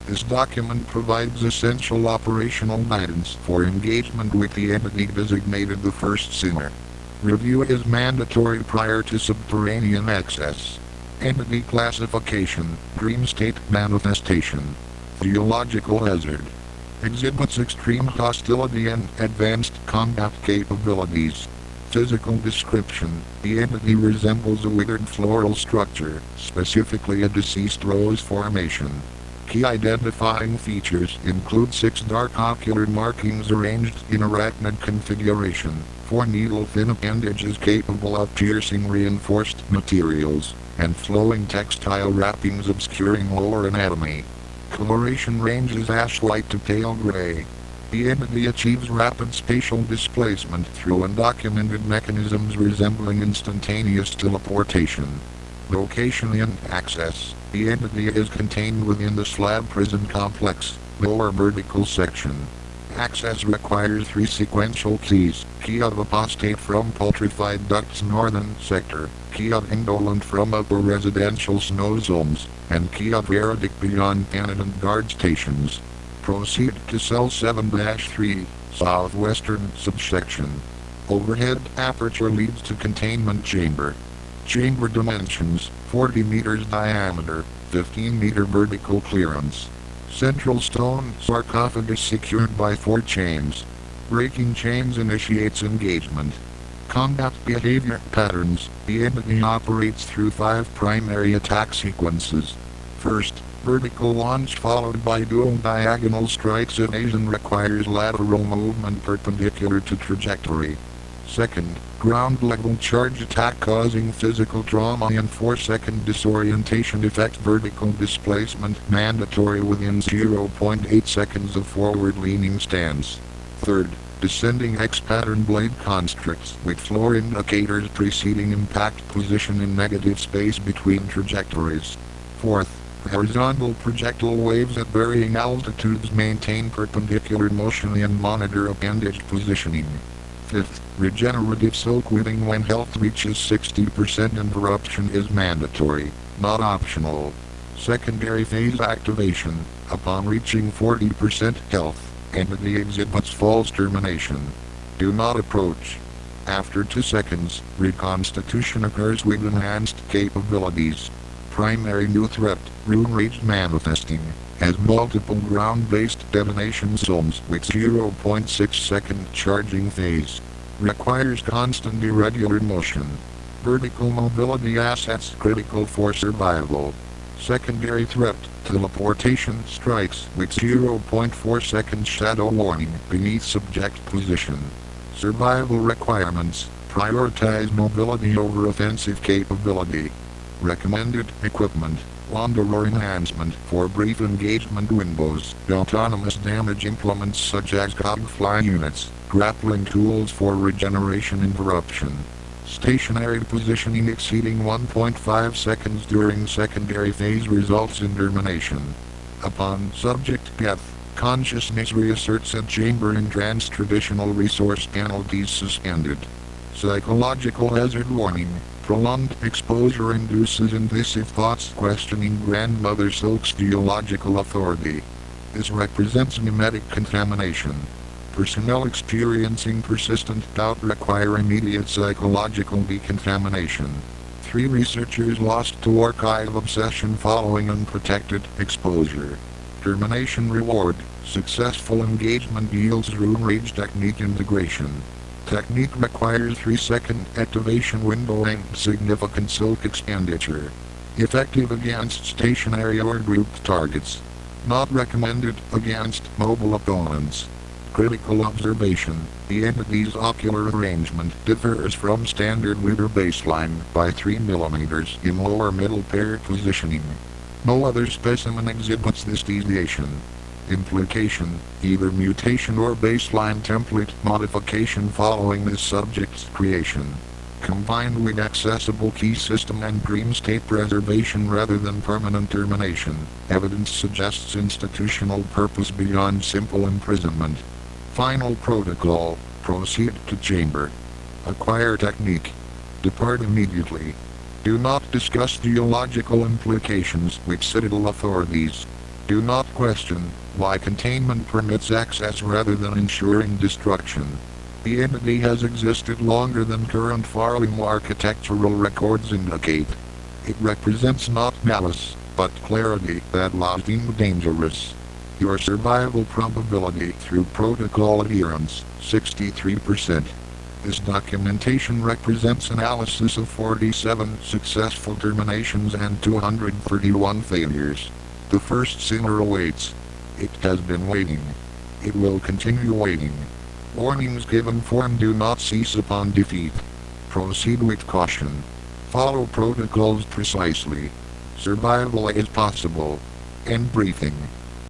This document provides essential operational guidance for engagement with the entity designated the first sinner. Review is mandatory prior to subterranean access. Entity classification, dream state manifestation. Theological hazard. Exhibits extreme hostility and advanced combat capabilities. Physical description. The entity resembles a withered floral structure, specifically a deceased rose formation. Key identifying features include 6 dark ocular markings arranged in arachnid configuration, 4 needle-thin appendages capable of piercing reinforced materials, and flowing textile wrappings obscuring lower anatomy. Coloration ranges ash-white to pale gray. The entity achieves rapid spatial displacement through undocumented mechanisms resembling instantaneous teleportation. Location and access. The entity is contained within the slab prison complex, lower vertical section. Access requires 3 sequential keys: key of apostate from putrefied ducts northern sector, key of indolent from upper residential snow zones, and key of verdict beyond tenant guard stations. Proceed to cell 7-3, southwestern subsection. Overhead aperture leads to containment chamber. Chamber dimensions, 40 meters diameter, 15 meter vertical clearance. Central stone sarcophagus secured by 4 chains. Breaking chains initiates engagement. Combat behavior patterns. The entity operates through 5 primary attack sequences. First, vertical launch followed by dual diagonal strikes. Evasion requires lateral movement perpendicular to trajectory. Second, ground level charge attack causing physical trauma and 4-second disorientation effect. Vertical displacement mandatory within 0.8 seconds of forward leaning stance. Third, descending X-pattern blade constructs with floor indicators preceding impact position in negative space between trajectories. Fourth, horizontal projectile waves at varying altitudes maintain perpendicular motion and monitor appendage positioning. Fifth, regenerative soul quitting when health reaches 60% and eruption is mandatory, not optional. Secondary phase activation. Upon reaching 40% health, entity exhibits false termination. Do not approach. After 2 seconds, reconstitution occurs with enhanced capabilities. Primary new threat, Rune Rage manifesting, has multiple ground-based detonation zones with 0.6 second charging phase. Requires constant irregular motion. Vertical mobility assets critical for survival. Secondary threat, teleportation strikes with 0.4 second shadow warning beneath subject position. Survival requirements, prioritize mobility over offensive capability. Recommended equipment, Wanderer enhancement for brief engagement windows, autonomous damage implements such as cogfly units, grappling tools for regeneration interruption. Stationary positioning exceeding 1.5 seconds during secondary phase results in termination. Upon subject death, consciousness reasserts at chamber in trance. Traditional resource penalties suspended. Psychological hazard warning. Prolonged exposure induces invasive thoughts questioning grandmother Silk's geological authority. This represents mimetic contamination. Personnel experiencing persistent doubt require immediate psychological decontamination. 3 researchers lost to archive obsession following unprotected exposure. Termination reward. Successful engagement yields Rune Rage technique integration. Technique requires 3-second activation window and significant silk expenditure. Effective against stationary or grouped targets. Not recommended against mobile opponents. Critical observation. The entity's ocular arrangement differs from standard Wither baseline by 3 mm in lower middle pair positioning. No other specimen exhibits this deviation. Implication, either mutation or baseline template modification following this subject's creation. Combined with accessible key system and dream state preservation rather than permanent termination, evidence suggests institutional purpose beyond simple imprisonment. Final protocol, proceed to chamber. Acquire technique. Depart immediately. Do not discuss geological implications with Citadel authorities. Do not question why containment permits access rather than ensuring destruction. The entity has existed longer than current Farlim architectural records indicate. It represents not malice, but clarity that laws deem dangerous. Your survival probability through protocol adherence, 63%. This documentation represents analysis of 47 successful terminations and 231 failures. The first sinner awaits. It has been waiting. It will continue waiting. Warnings given form do not cease upon defeat. Proceed with caution. Follow protocols precisely. Survival is possible. End briefing.